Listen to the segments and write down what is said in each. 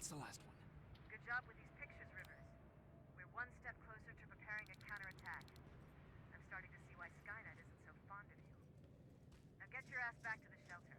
That's the last one. Good job with these pictures, Rivers. We're one step closer to preparing a counterattack. I'm starting to see why Skynet isn't so fond of you. Now get your ass back to the shelter.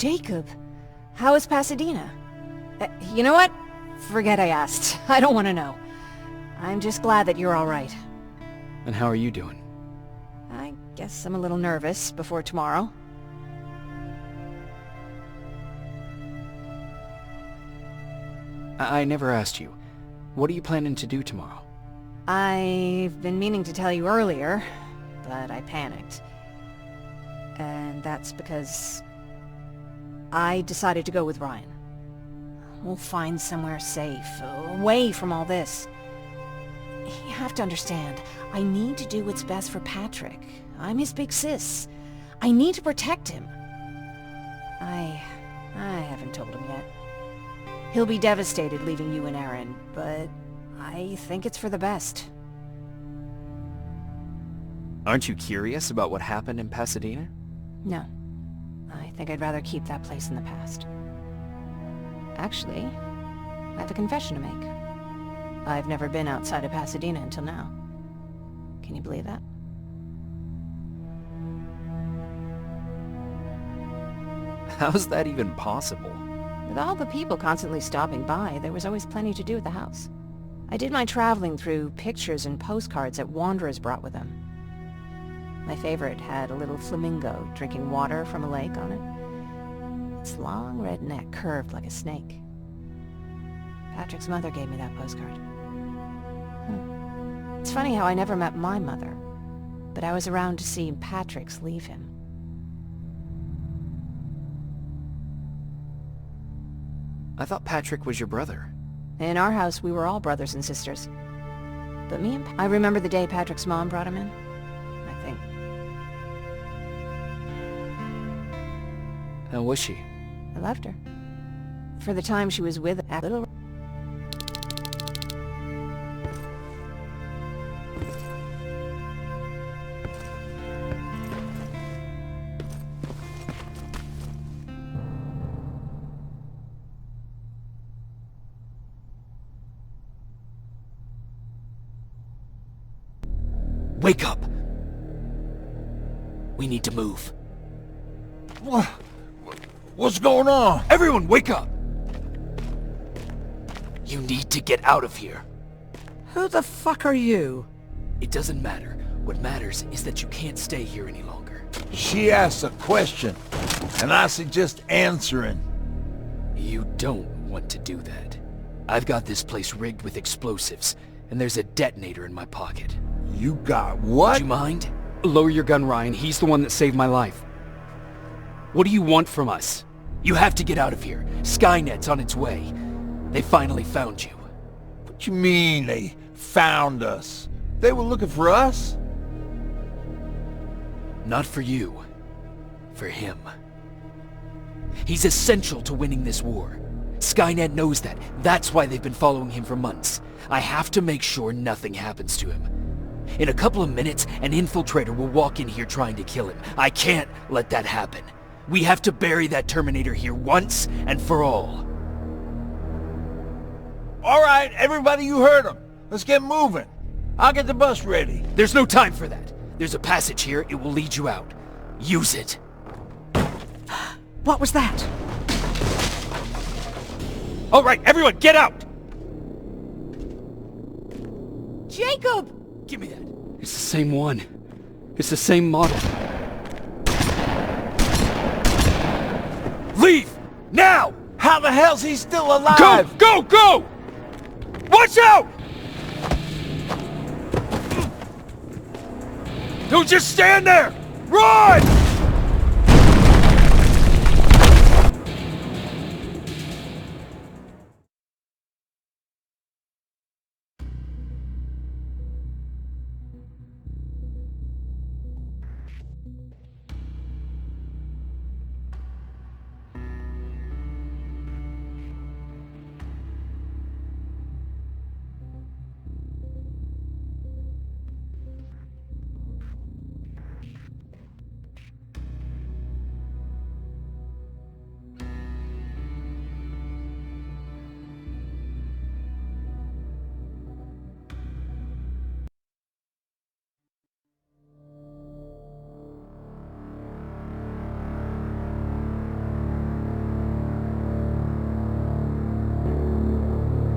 Jacob, how is Pasadena? You know what? Forget I asked. I don't want to know. I'm just glad that you're all right. And how are you doing? I guess I'm a little nervous before tomorrow. I never asked you. What are you planning to do tomorrow? I've been meaning to tell you earlier, but I panicked. And that's because I decided to go with Ryan. We'll find somewhere safe, away from all this. You have to understand, I need to do what's best for Patrick. I'm his big sis. I need to protect him. I haven't told him yet. He'll be devastated leaving you and Aaron, but I think it's for the best. Aren't you curious about what happened in Pasadena? No. I think I'd rather keep that place in the past. Actually, I have a confession to make. I've never been outside of Pasadena until now. Can you believe that? How's that even possible? With all the people constantly stopping by, there was always plenty to do at the house. I did my traveling through pictures and postcards that wanderers brought with them. My favorite had a little flamingo drinking water from a lake on it. Its long red neck curved like a snake. Patrick's mother gave me that postcard. It's funny how I never met my mother, but I was around to see Patrick's leave him. I thought Patrick was your brother. In our house, we were all brothers and sisters. But me and I remember the day Patrick's mom brought him in, I think. How was she? I loved her. For the time she was with a little... Wake up! We need to move. What's going on? Everyone, wake up! You need to get out of here. Who the fuck are you? It doesn't matter. What matters is that you can't stay here any longer. She asks a question, and I suggest answering. You don't want to do that. I've got this place rigged with explosives, and there's a detonator in my pocket. You got what? Would you mind? Lower your gun, Ryan. He's the one that saved my life. What do you want from us? You have to get out of here. Skynet's on its way. They finally found you. What you mean they found us? They were looking for us? Not for you. For him. He's essential to winning this war. Skynet knows that. That's why they've been following him for months. I have to make sure nothing happens to him. In a couple of minutes, an infiltrator will walk in here trying to kill him. I can't let that happen. We have to bury that Terminator here once and for all. All right, everybody, you heard him. Let's get moving. I'll get the bus ready. There's no time for that. There's a passage here. It will lead you out. Use it. What was that? All right, everyone, get out! Jacob! Give me that. It's the same one. It's the same model. Leave! Now! How the hell's he still alive? Go! Go! Go! Watch out! Don't just stand there! Run!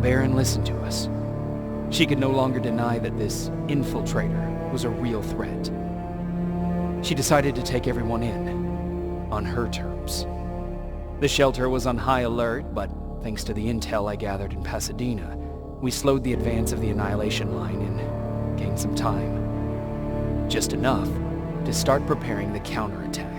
Baron listened to us. She could no longer deny that this infiltrator was a real threat. She decided to take everyone in, on her terms. The shelter was on high alert, but thanks to the intel I gathered in Pasadena, we slowed the advance of the Annihilation Line and gained some time. Just enough to start preparing the counterattack.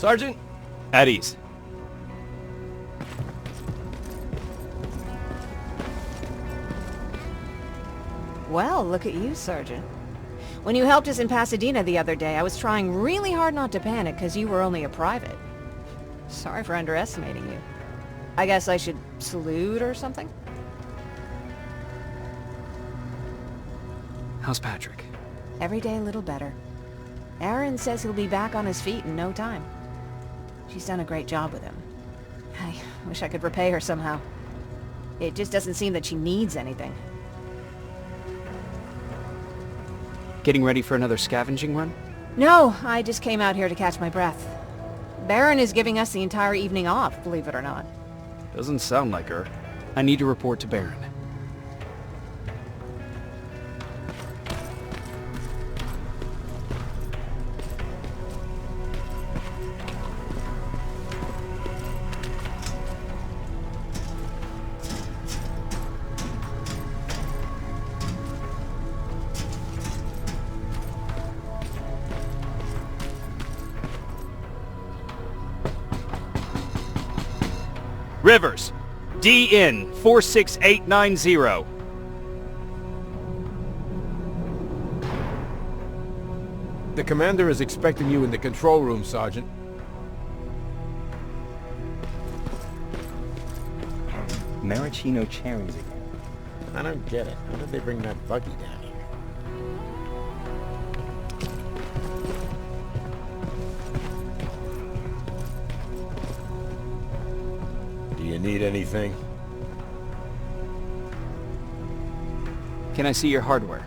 Sergeant? At ease. Well, look at you, Sergeant. When you helped us in Pasadena the other day, I was trying really hard not to panic because you were only a private. Sorry for underestimating you. I guess I should salute or something? How's Patrick? Every day a little better. Aaron says he'll be back on his feet in no time. She's done a great job with him. I wish I could repay her somehow. It just doesn't seem that she needs anything. Getting ready for another scavenging run? No, I just came out here to catch my breath. Baron is giving us the entire evening off, believe it or not. Doesn't sound like her. I need to report to Baron. Rivers, DN 46890. The commander is expecting you in the control room, Sergeant. Maraschino cherries again. I don't get it. How did they bring that buggy down here? Do you need anything? Can I see your hardware?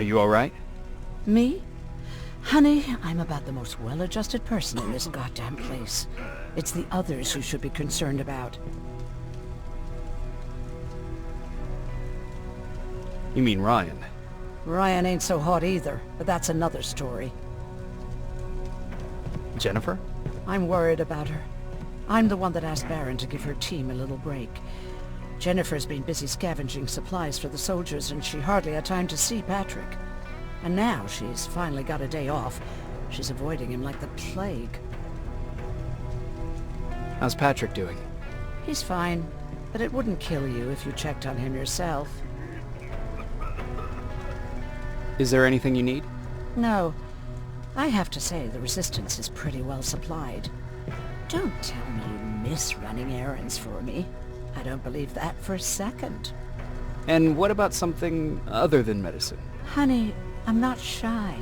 Are you alright? Me? Honey, I'm about the most well-adjusted person in this goddamn place. It's the others who should be concerned about. You mean Ryan? Ryan ain't so hot either, but that's another story. Jennifer? I'm worried about her. I'm the one that asked Baron to give her team a little break. Jennifer's been busy scavenging supplies for the soldiers, and she hardly had time to see Patrick. And now she's finally got a day off. She's avoiding him like the plague. How's Patrick doing? He's fine, but it wouldn't kill you if you checked on him yourself. Is there anything you need? No. I have to say the Resistance is pretty well supplied. Don't tell me you miss running errands for me. I don't believe that for a second. And what about something other than medicine? Honey, I'm not shy.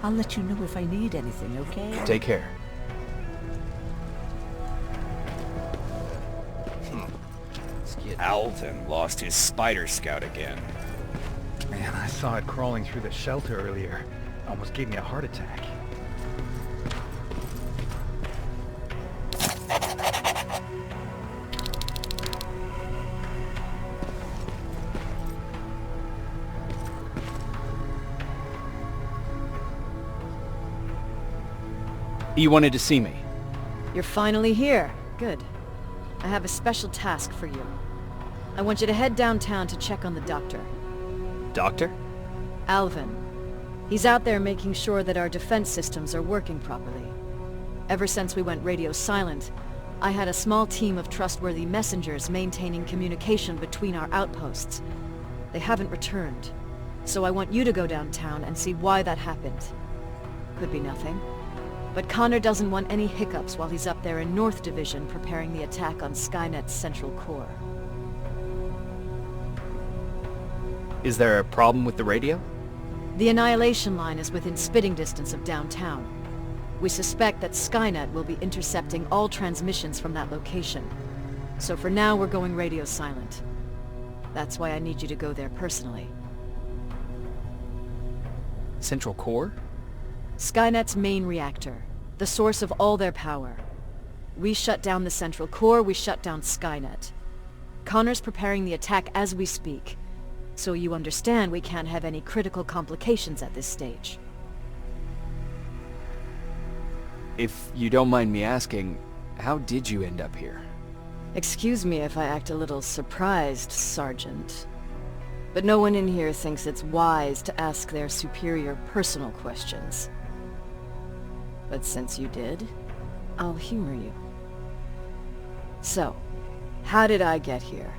I'll let you know if I need anything, okay? Take care. Alvin lost his Spider Scout again. Man, I saw it crawling through the shelter earlier. Almost gave me a heart attack. You wanted to see me? You're finally here. Good. I have a special task for you. I want you to head downtown to check on the doctor. Doctor? Alvin. He's out there making sure that our defense systems are working properly. Ever since we went radio silent, I had a small team of trustworthy messengers maintaining communication between our outposts. They haven't returned, so I want you to go downtown and see why that happened. Could be nothing. But Connor doesn't want any hiccups while he's up there in North Division preparing the attack on Skynet's central core. Is there a problem with the radio? The Annihilation Line is within spitting distance of downtown. We suspect that Skynet will be intercepting all transmissions from that location. So for now, we're going radio silent. That's why I need you to go there personally. Central core? Skynet's main reactor, the source of all their power. We shut down the central core, we shut down Skynet. Connor's preparing the attack as we speak, so you understand we can't have any critical complications at this stage. If you don't mind me asking, how did you end up here? Excuse me if I act a little surprised, Sergeant. But no one in here thinks it's wise to ask their superior personal questions. But since you did, I'll humor you. So, how did I get here?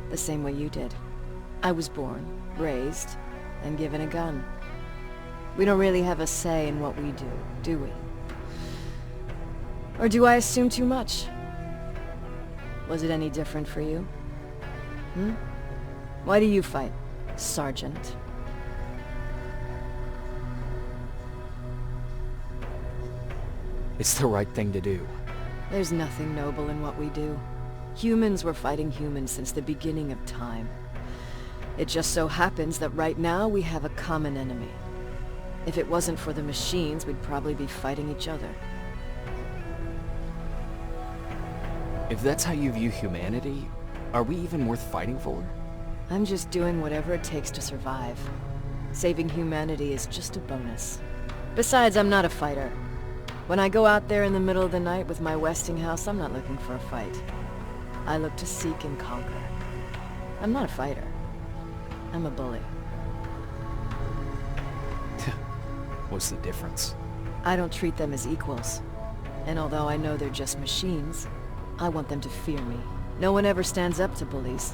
The same way you did. I was born, raised, and given a gun. We don't really have a say in what we do we? Or do I assume too much? Was it any different for you? Why do you fight, Sergeant? It's the right thing to do. There's nothing noble in what we do. Humans were fighting humans since the beginning of time. It just so happens that right now we have a common enemy. If it wasn't for the machines, we'd probably be fighting each other. If that's how you view humanity, are we even worth fighting for? I'm just doing whatever it takes to survive. Saving humanity is just a bonus. Besides, I'm not a fighter. When I go out there in the middle of the night with my Westinghouse, I'm not looking for a fight. I look to seek and conquer. I'm not a fighter. I'm a bully. What's the difference? I don't treat them as equals. And although I know they're just machines, I want them to fear me. No one ever stands up to bullies.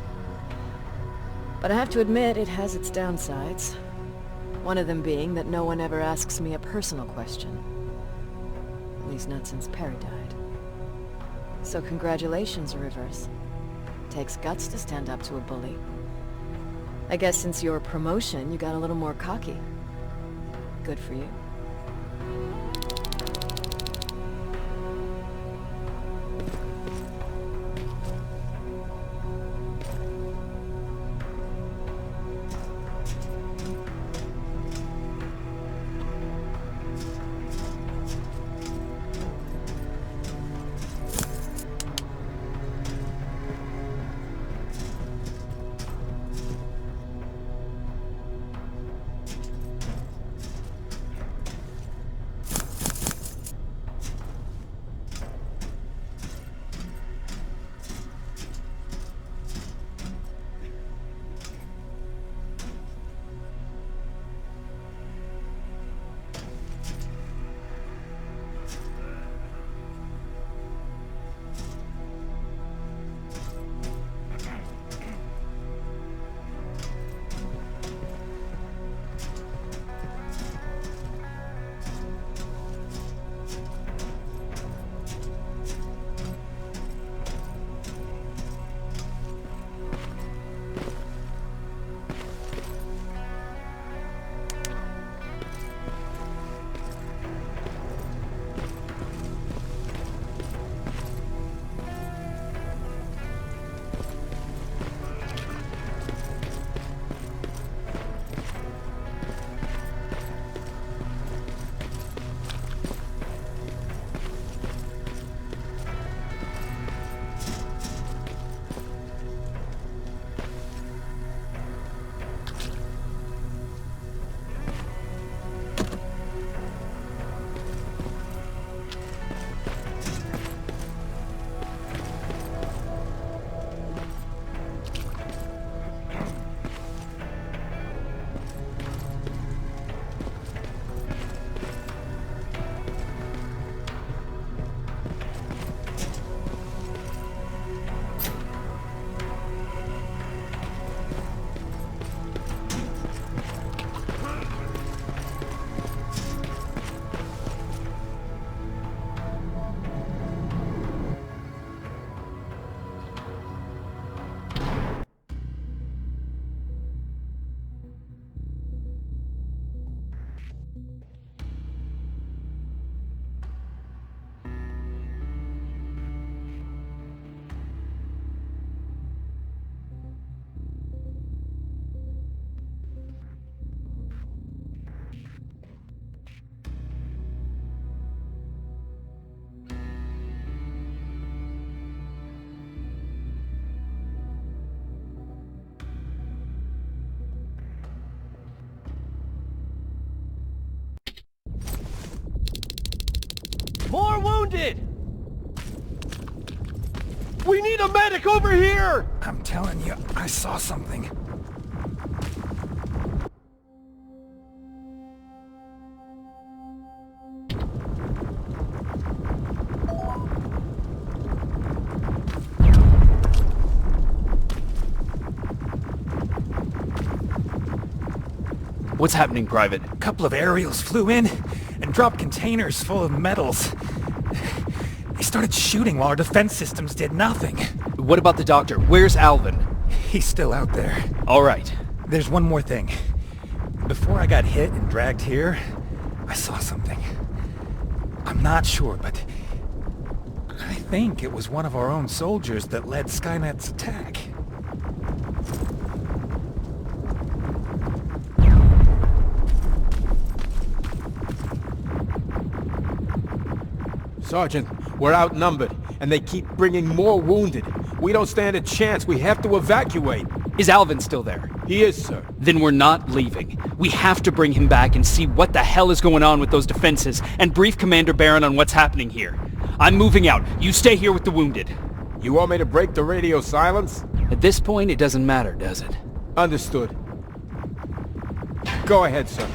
But I have to admit, it has its downsides. One of them being that no one ever asks me a personal question. At least not since Perry died. So congratulations, Rivers. Takes guts to stand up to a bully. I guess since your promotion, you got a little more cocky. Good for you. wounded! We need a medic over here! I'm telling you, I saw something. What's happening, Private? A couple of aerials flew in and dropped containers full of metals. They started shooting while our defense systems did nothing. What about the doctor? Where's Alvin? He's still out there. All right. There's one more thing. Before I got hit and dragged here, I saw something. I'm not sure, but I think it was one of our own soldiers that led Skynet's attack. Sergeant, we're outnumbered, and they keep bringing more wounded. We don't stand a chance. We have to evacuate. Is Alvin still there? He is, sir. Then we're not leaving. We have to bring him back and see what the hell is going on with those defenses and brief Commander Barron on what's happening here. I'm moving out. You stay here with the wounded. You want me to break the radio silence? At this point, it doesn't matter, does it? Understood. Go ahead, sir.